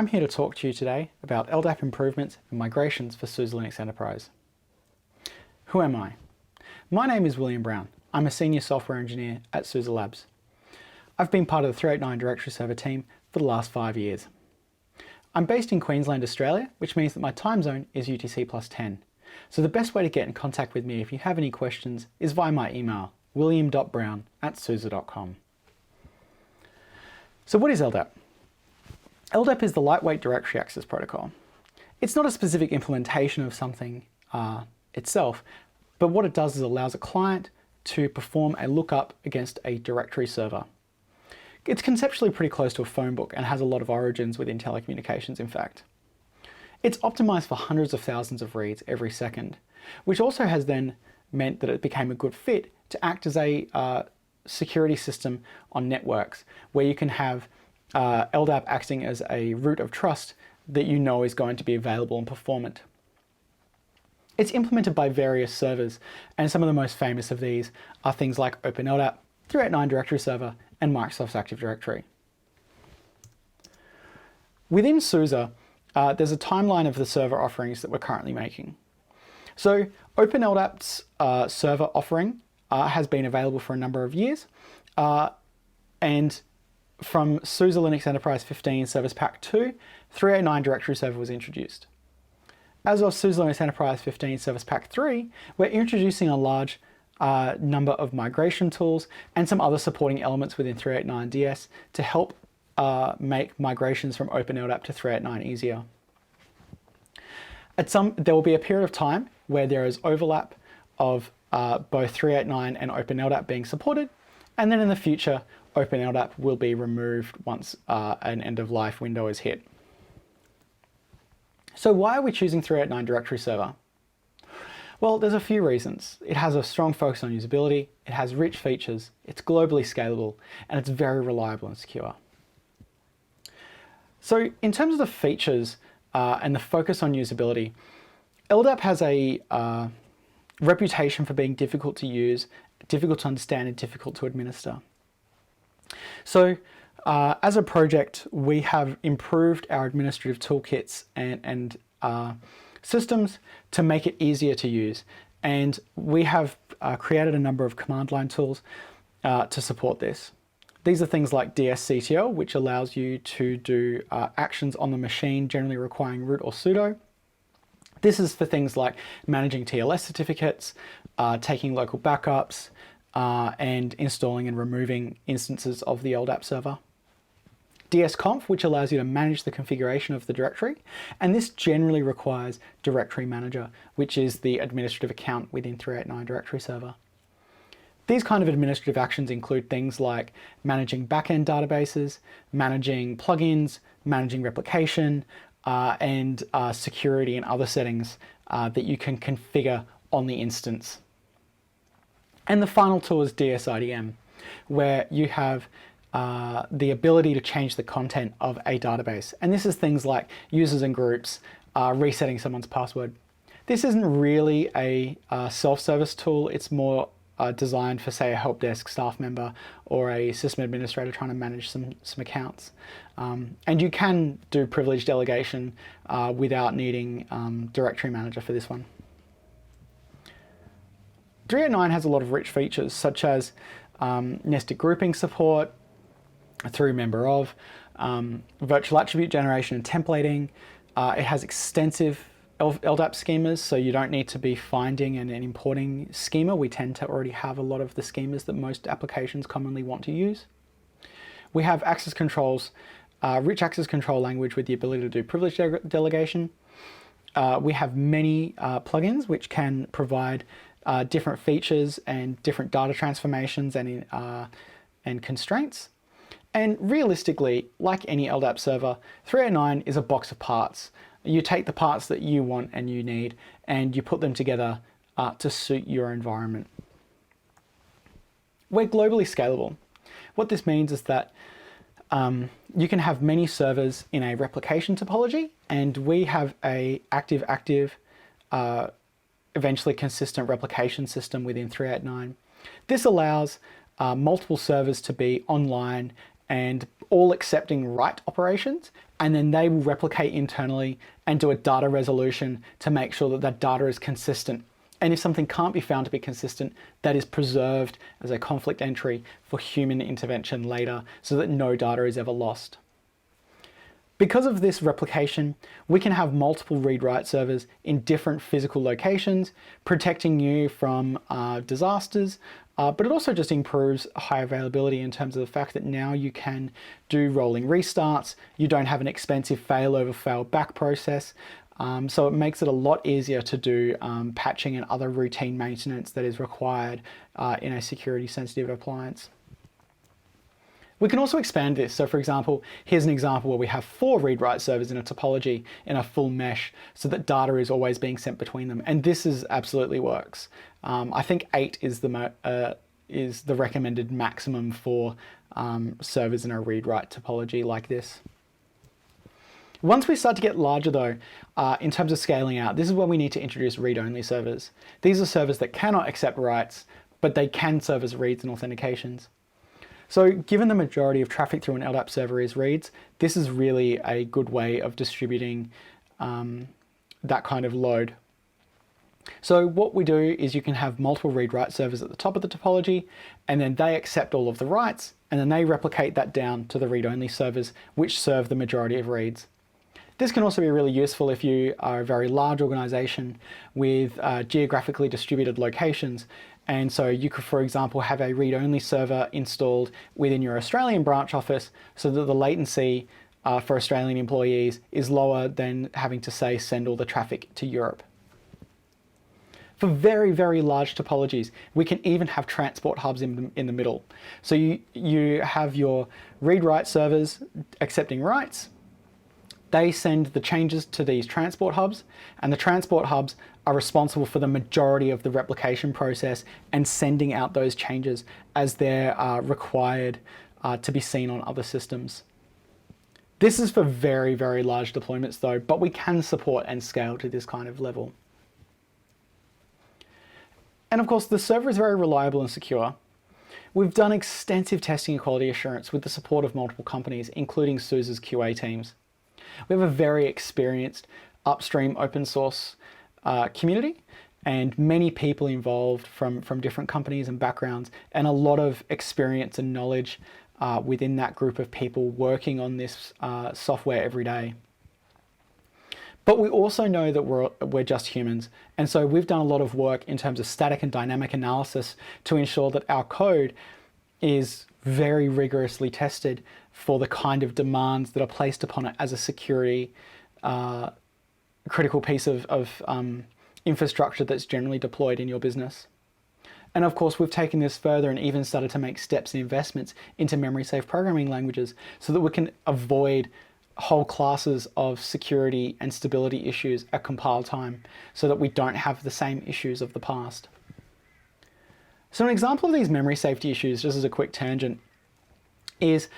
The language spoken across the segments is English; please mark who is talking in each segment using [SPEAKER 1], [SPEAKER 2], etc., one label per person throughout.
[SPEAKER 1] I'm here to talk to you today about Ldap improvements and migrations for SUSE Linux Enterprise. Who am I? My name is William Brown. I'm a senior software engineer at SUSE Labs. I've been part of the 389 directory server team for the last 5 years. I'm based in Queensland, Australia, which means that my time zone is UTC +10. So the best way to get in contact with me if you have any questions is via my email, william.brown@suse.com. So what is Ldap? Ldap is the lightweight directory access protocol. It's not a specific implementation of something itself, but what it does is allows a client to perform a lookup against a directory server. It's conceptually pretty close to a phone book and has a lot of origins within telecommunications, in fact. It's optimized for hundreds of thousands of reads every second, which also has then meant that it became a good fit to act as a security system on networks, where you can have Ldap acting as a root of trust that you know is going to be available and performant. It's implemented by various servers, and some of the most famous of these are things like Openld, 389 directory server, and Microsoft's Active Directory. Within SUSE, there's a timeline of the server offerings that we're currently making. So Openldap's server offering has been available for a number of years, and from SUSE Linux Enterprise 15 Service Pack 2, 389 directory server was introduced. As of SUSE Linux Enterprise 15 Service Pack 3, we're introducing a large number of migration tools and some other supporting elements within 389 DS to help make migrations from Openld to 389 easier. There will be a period of time where there is overlap of both 389 and Openld being supported, and then in the future, Openld will be removed once an end-of-life window is hit. So why are we choosing 389 directory server? Well, there's a few reasons. It has a strong focus on usability, it has rich features, it's globally scalable, and it's very reliable and secure. So in terms of the features and the focus on usability, Ldap has a reputation for being difficult to use, difficult to understand, and difficult to administer. So as a project, we have improved our administrative toolkits and systems to make it easier to use. And we have created a number of command line tools to support this. These are things like DSCTL, which allows you to do actions on the machine, generally requiring root or sudo. This is for things like managing TLS certificates, taking local backups, and installing and removing instances of the Ldap server. dsconf, which allows you to manage the configuration of the directory, and this generally requires directory manager, which is the administrative account within 389 directory server. These kind of administrative actions include things like managing backend databases, managing plugins, managing replication, and security and other settings that you can configure on the instance. And the final tool is DSIDM, where you have the ability to change the content of a database. And this is things like users and groups, resetting someone's password. This isn't really a self-service tool. It's more designed for, say, a help desk staff member or a system administrator trying to manage some accounts. And you can do privilege delegation without needing directory manager for this one. 389 has a lot of rich features, such as nested grouping support through member of, virtual attribute generation and templating. It has extensive Ldap schemas, so you don't need to be finding and importing schema. We tend to already have a lot of the schemas that most applications commonly want to use. We have access controls, rich access control language with the ability to do privilege delegation. We have many plugins which can provide different features and different data transformations and constraints. And realistically, like any Ldap server, 389 is a box of parts. You take the parts that you want and you need, and you put them together to suit your environment. We're globally scalable. What this means is that you can have many servers in a replication topology, and we have a active, eventually consistent replication system within 389. This allows multiple servers to be online and all accepting write operations, and then they will replicate internally and do a data resolution to make sure that that data is consistent. And if something can't be found to be consistent, that is preserved as a conflict entry for human intervention later so that no data is ever lost. Because of this replication, we can have multiple read-write servers in different physical locations, protecting you from disasters, but it also just improves high availability in terms of the fact that now you can do rolling restarts, you don't have an expensive failover fail-back process, so it makes it a lot easier to do patching and other routine maintenance that is required in a security-sensitive appliance. We can also expand this. So for example, here's an example where we have 4 read-write servers in a topology in a full mesh so that data is always being sent between them. And this absolutely works. I think 8 is the recommended maximum for servers in a read-write topology like this. Once we start to get larger though, in terms of scaling out, this is where we need to introduce read-only servers. These are servers that cannot accept writes, but they can serve as reads and authentications. So given the majority of traffic through an Ldap server is reads, this is really a good way of distributing that kind of load. So what we do is you can have multiple read-write servers at the top of the topology, and then they accept all of the writes, and then they replicate that down to the read-only servers, which serve the majority of reads. This can also be really useful if you are a very large organization with geographically distributed locations. And so you could, for example, have a read-only server installed within your Australian branch office so that the latency for Australian employees is lower than having to, say, send all the traffic to Europe. For very, very large topologies, we can even have transport hubs in the middle. So you have your read-write servers accepting writes. They send the changes to these transport hubs, and the transport hubs are responsible for the majority of the replication process and sending out those changes as they're required to be seen on other systems. This is for very, very large deployments though, but we can support and scale to this kind of level. And of course, the server is very reliable and secure. We've done extensive testing and quality assurance with the support of multiple companies, including SUSE's QA teams. We have a very experienced upstream open source community and many people involved from different companies and backgrounds, and a lot of experience and knowledge within that group of people working on this software every day. But we also know that we're just humans, and so we've done a lot of work in terms of static and dynamic analysis to ensure that our code is very rigorously tested for the kind of demands that are placed upon it as a security critical piece of infrastructure that's generally deployed in your business. And of course, we've taken this further and even started to make steps and investments into memory-safe programming languages so that we can avoid whole classes of security and stability issues at compile time so that we don't have the same issues of the past. So an example of these memory safety issues, just as a quick tangent, is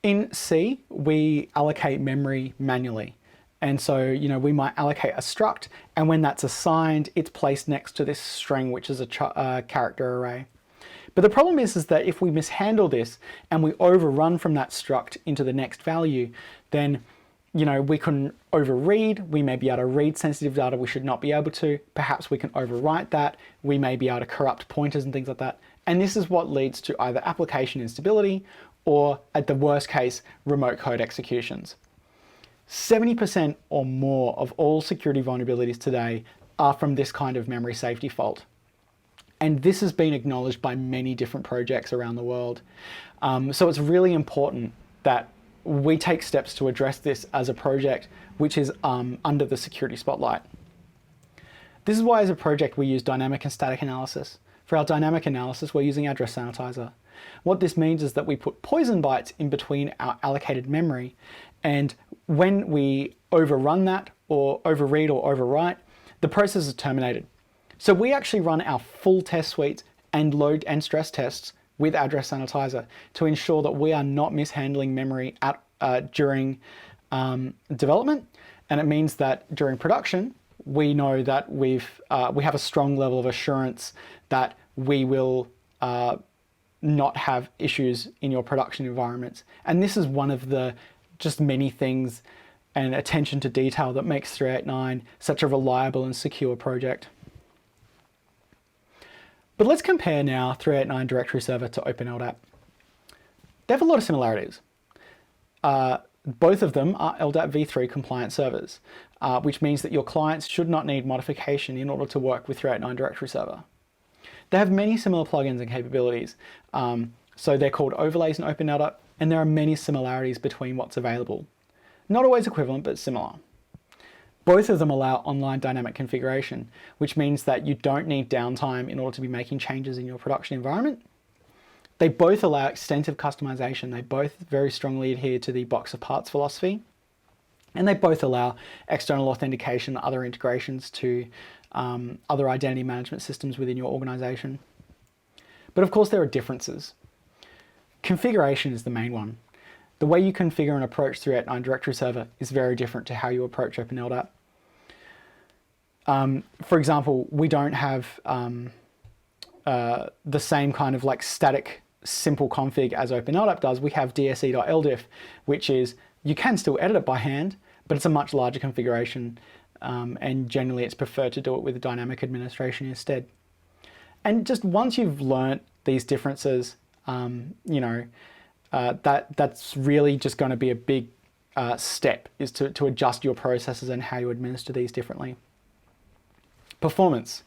[SPEAKER 1] in C, we allocate memory manually. And so, we might allocate a struct, and when that's assigned, it's placed next to this string, which is a character array. But the problem is that if we mishandle this and we overrun from that struct into the next value, then we can overread, we may be able to read sensitive data we should not be able to, perhaps we can overwrite that, we may be able to corrupt pointers and things like that. And this is what leads to either application instability or, at the worst case, remote code executions. 70% or more of all security vulnerabilities today are from this kind of memory safety fault. And this has been acknowledged by many different projects around the world. So it's really important that we take steps to address this as a project which is under the security spotlight. This is why as a project we use dynamic and static analysis. For our dynamic analysis, we're using address sanitizer. What this means is that we put poison bytes in between our allocated memory, and when we overrun that or overread or overwrite, the process is terminated. So we actually run our full test suites and load and stress tests with address sanitizer to ensure that we are not mishandling memory during development. And it means that during production, we know that we have a strong level of assurance that we will not have issues in your production environments. And this is one of the just many things and attention to detail that makes 389 such a reliable and secure project. But let's compare now 389 Directory Server to Ldap. They have a lot of similarities. Both of them are Ldap v3 compliant servers, which means that your clients should not need modification in order to work with 389 Directory Server. They have many similar plugins and capabilities. So they're called overlays in Ldap, and there are many similarities between what's available. Not always equivalent, but similar. Both of them allow online dynamic configuration, which means that you don't need downtime in order to be making changes in your production environment. They both allow extensive customization. They both very strongly adhere to the box of parts philosophy. And they both allow external authentication and other integrations to other identity management systems within your organization. But of course, there are differences. Configuration is the main one. The way you configure and approach 389 Directory Server is very different to how you approach Openld. For example, we don't have the same kind of like static simple config as Openld does. We have dse.ldiff, which is, you can still edit it by hand, but it's a much larger configuration, and generally it's preferred to do it with dynamic administration instead. And just once you've learnt these differences, that's really just going to be a big step, is to adjust your processes and how you administer these differently. Performance.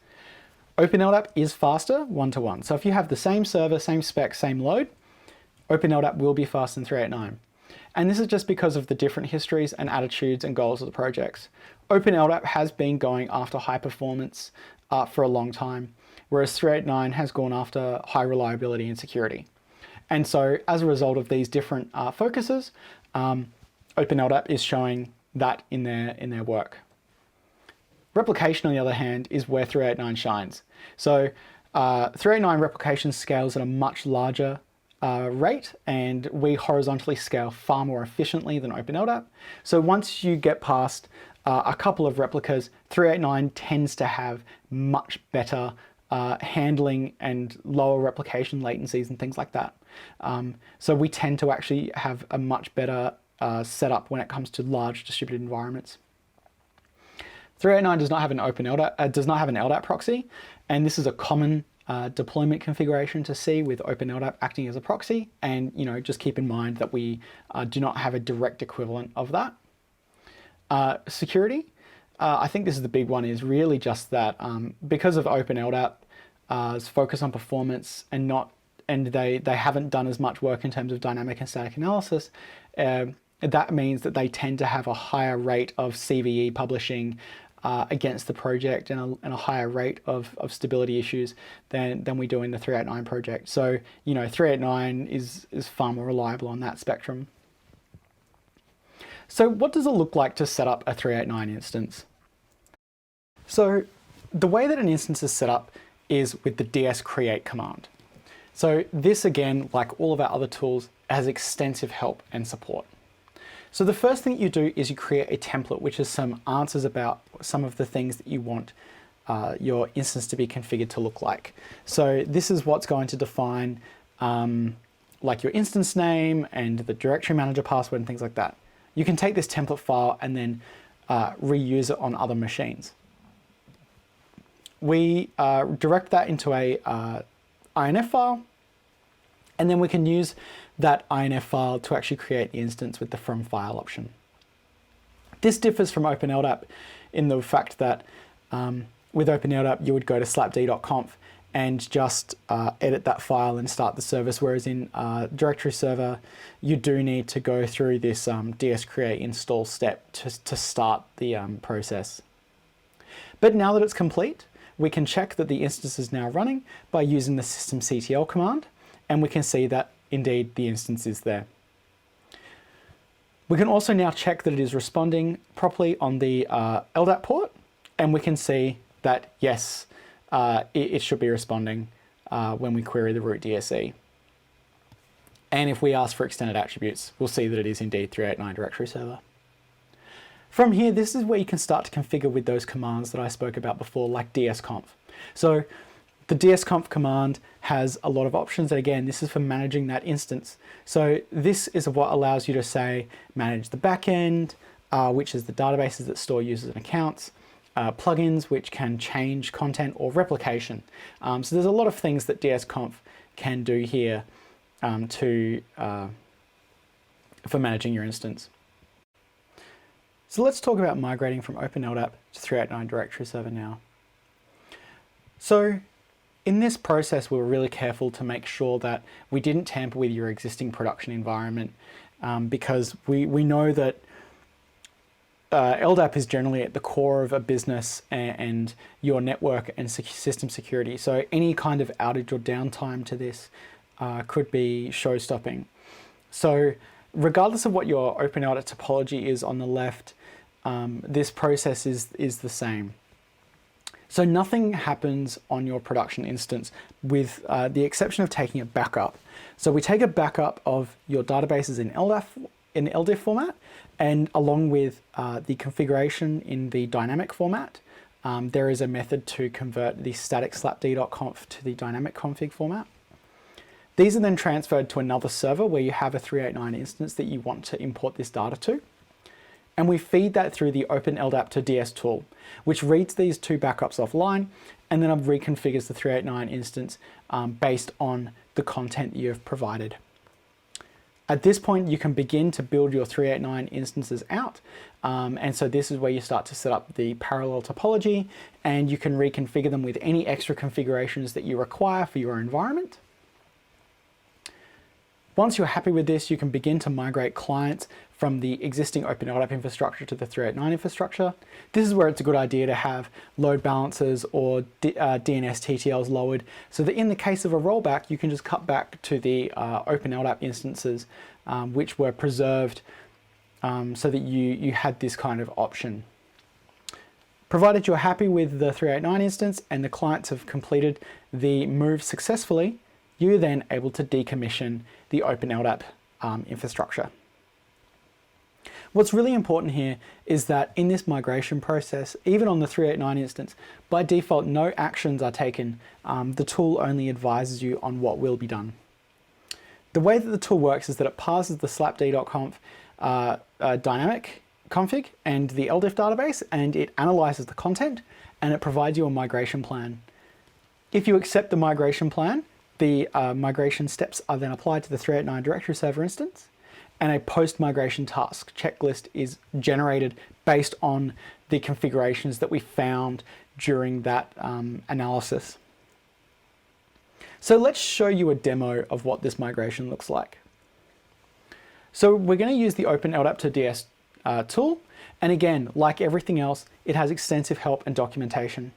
[SPEAKER 1] Openld is faster one-to-one. So if you have the same server, same spec, same load, Openld will be faster than 389. And this is just because of the different histories and attitudes and goals of the projects. Openld has been going after high performance for a long time, whereas 389 has gone after high reliability and security. And so as a result of these different focuses, Openld is showing that in their work. Replication, on the other hand, is where 389 shines. So 389 replication scales at a much larger rate, and we horizontally scale far more efficiently than Openld. So once you get past a couple of replicas, 389 tends to have much better handling and lower replication latencies and things like that. So we tend to actually have a much better setup when it comes to large distributed environments. 389 does not have an Ldap proxy, and this is a common deployment configuration to see with Openld acting as a proxy. And just keep in mind that we do not have a direct equivalent of that. Security, I think this is the big one, is really just that because of Openld's focus on performance and they haven't done as much work in terms of dynamic and static analysis, that means that they tend to have a higher rate of CVE publishing against the project and a higher rate of stability issues than we do in the 389 project. So 389 is far more reliable on that spectrum. So what does it look like to set up a 389 instance? So the way that an instance is set up is with the ds-create command. So this, again, like all of our other tools, has extensive help and support. So the first thing you do is you create a template, which is some answers about some of the things that you want your instance to be configured to look like. So this is what's going to define like your instance name and the directory manager password and things like that. You can take this template file and then reuse it on other machines. We direct that into a INF file, and then we can use that INF file to actually create the instance with the from file option. This differs from Openld in the fact that with Openld you would go to slapd.conf and just edit that file and start the service, whereas in directory server you do need to go through this ds-create install step to start the process. But now that it's complete, we can check that the instance is now running by using the systemctl command, and we can see that indeed the instance is there. We can also now check that it is responding properly on the Ldap port, and we can see that yes, it should be responding when we query the root DSE. And if we ask for extended attributes, we'll see that it is indeed 389 directory server. From here, this is where you can start to configure with those commands that I spoke about before, like dsconf. So The dsconf command has a lot of options, and again, this is for managing that instance. So this is what allows you to say, manage the backend, which is the databases that store users and accounts, plugins, which can change content, or replication. So there's a lot of things that dsconf can do here for managing your instance. So let's talk about migrating from Ldap to 389 directory server now. So in this process, we were really careful to make sure that we didn't tamper with your existing production environment, because we know that Ldap is generally at the core of a business and your network and system security. So any kind of outage or downtime to this could be show-stopping. So regardless of what your Openld topology is on the left, this process is the same. So nothing happens on your production instance with the exception of taking a backup. So we take a backup of your databases in LDIF format, and along with the configuration in the dynamic format, there is a method to convert the static slapd.conf to the dynamic config format. These are then transferred to another server where you have a 389 instance that you want to import this data to. And we feed that through the Ldap to DS tool, which reads these two backups offline and then reconfigures the 389 instance based on the content you have provided. At this point, you can begin to build your 389 instances out. And so this is where you start to set up the parallel topology, and you can reconfigure them with any extra configurations that you require for your environment. Once you're happy with this, you can begin to migrate clients from the existing Ldap infrastructure to the 389 infrastructure. This is where it's a good idea to have load balancers or DNS TTLs lowered, so that in the case of a rollback, you can just cut back to the Ldap instances which were preserved, so that you had this kind of option. Provided you're happy with the 389 instance and the clients have completed the move successfully, you're then able to decommission the Ldap infrastructure. What's really important here is that in this migration process, even on the 389 instance, by default, no actions are taken. The tool only advises you on what will be done. The way that the tool works is that it parses the slapd.conf dynamic config and the LDIF database, and it analyzes the content, and it provides you a migration plan. If you accept the migration plan, the migration steps are then applied to the 389 directory server instance, and a post-migration task checklist is generated based on the configurations that we found during that analysis. So let's show you a demo of what this migration looks like. So we're going to use the Ldap to DS tool, and again, like everything else, it has extensive help and documentation.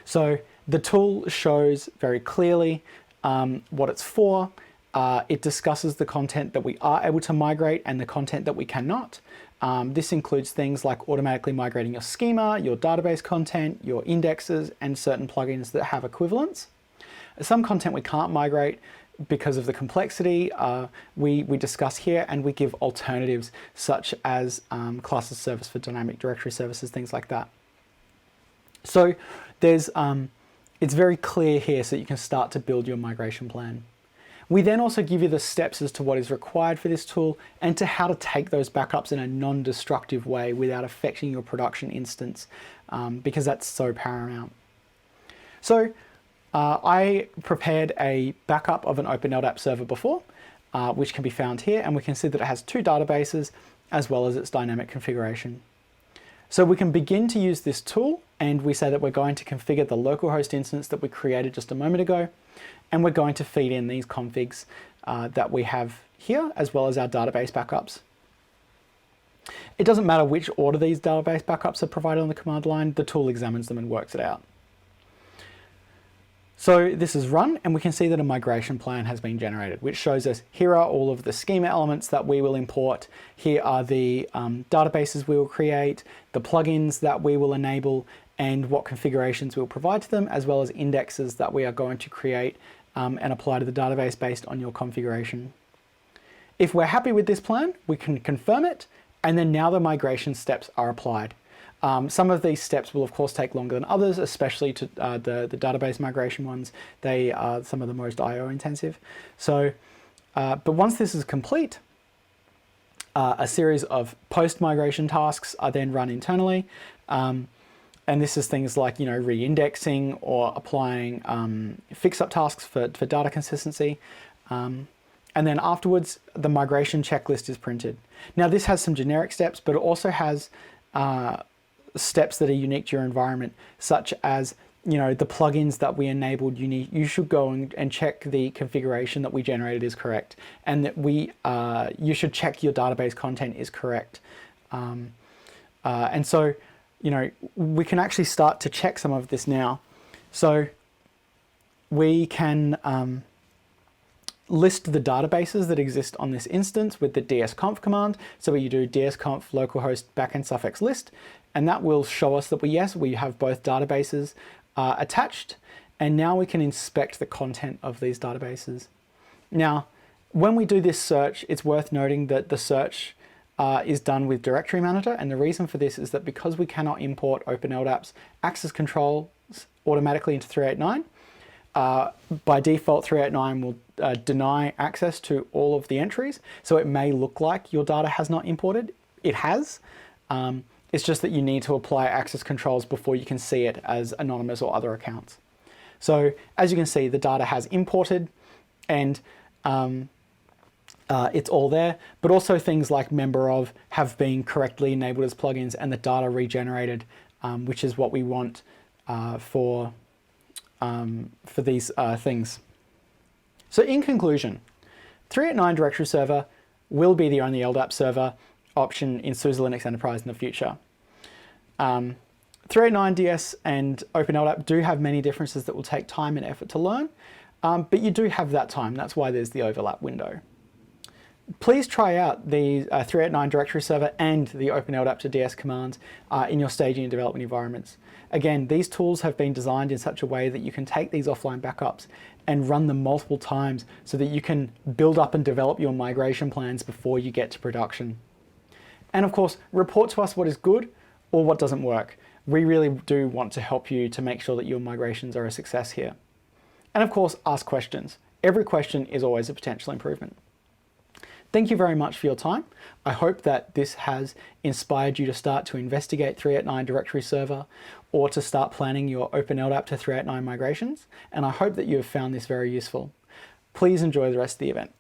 [SPEAKER 1] So the tool shows very clearly what it's for. It discusses the content that we are able to migrate and the content that we cannot. This includes things like automatically migrating your schema, your database content, your indexes, and certain plugins that have equivalents. Some content we can't migrate because of the complexity we discuss here, and we give alternatives such as classes service for dynamic directory services, things like that. So there's it's very clear here, so you can start to build your migration plan. We then also give you the steps as to what is required for this tool and to how to take those backups in a non-destructive way without affecting your production instance, because that's so paramount. So I prepared a backup of an Ldap server before, which can be found here, and we can see that it has two databases as well as its dynamic configuration. So we can begin to use this tool, and we say that we're going to configure the localhost instance that we created just a moment ago, and we're going to feed in these configs that we have here, as well as our database backups. It doesn't matter which order these database backups are provided on the command line, the tool examines them and works it out. So this is run, and we can see that a migration plan has been generated, which shows us here are all of the schema elements that we will import. Here are the databases we will create, the plugins that we will enable, and what configurations we'll provide to them, as well as indexes that we are going to create and apply to the database based on your configuration. If we're happy with this plan, we can confirm it, and then now the migration steps are applied. Some of these steps will of course take longer than others, especially to the database migration ones. They are some of the most I/O intensive. So, but once this is complete, a series of post-migration tasks are then run internally. And this is things like, re-indexing or applying fix-up tasks for data consistency. And then afterwards, the migration checklist is printed. Now, this has some generic steps, but it also has steps that are unique to your environment, such as, the plugins that we enabled. You should go and check the configuration that we generated is correct, and that you should check your database content is correct. And so, we can actually start to check some of this now. So we can list the databases that exist on this instance with the dsconf command. So you do dsconf localhost backend suffix list, and that will show us that we have both databases attached, and now we can inspect the content of these databases. Now, when we do this search, it's worth noting that the search is done with Directory Manager, and the reason for this is that because we cannot import OpenLDAP's access controls automatically into 389, by default 389 will deny access to all of the entries, so it may look like your data has not imported. It has. It's just that you need to apply access controls before you can see it as anonymous or other accounts. So as you can see, the data has imported, and it's all there, but also things like member of have been correctly enabled as plugins, and the data regenerated, which is what we want for these things. So in conclusion, 389 Directory Server will be the only Ldap server option in SUSE Linux Enterprise in the future. 389 DS and OpenLDAP do have many differences that will take time and effort to learn, but you do have that time. That's why there's the overlap window. Please try out the 389 Directory Server and the OpenLDAP to DS commands in your staging and development environments. Again, these tools have been designed in such a way that you can take these offline backups and run them multiple times so that you can build up and develop your migration plans before you get to production. And of course, report to us what is good or what doesn't work. We really do want to help you to make sure that your migrations are a success here. And of course, ask questions. Every question is always a potential improvement. Thank you very much for your time. I hope that this has inspired you to start to investigate 389 Directory Server or to start planning your OpenLDAP to 389 migrations, and I hope that you have found this very useful. Please enjoy the rest of the event.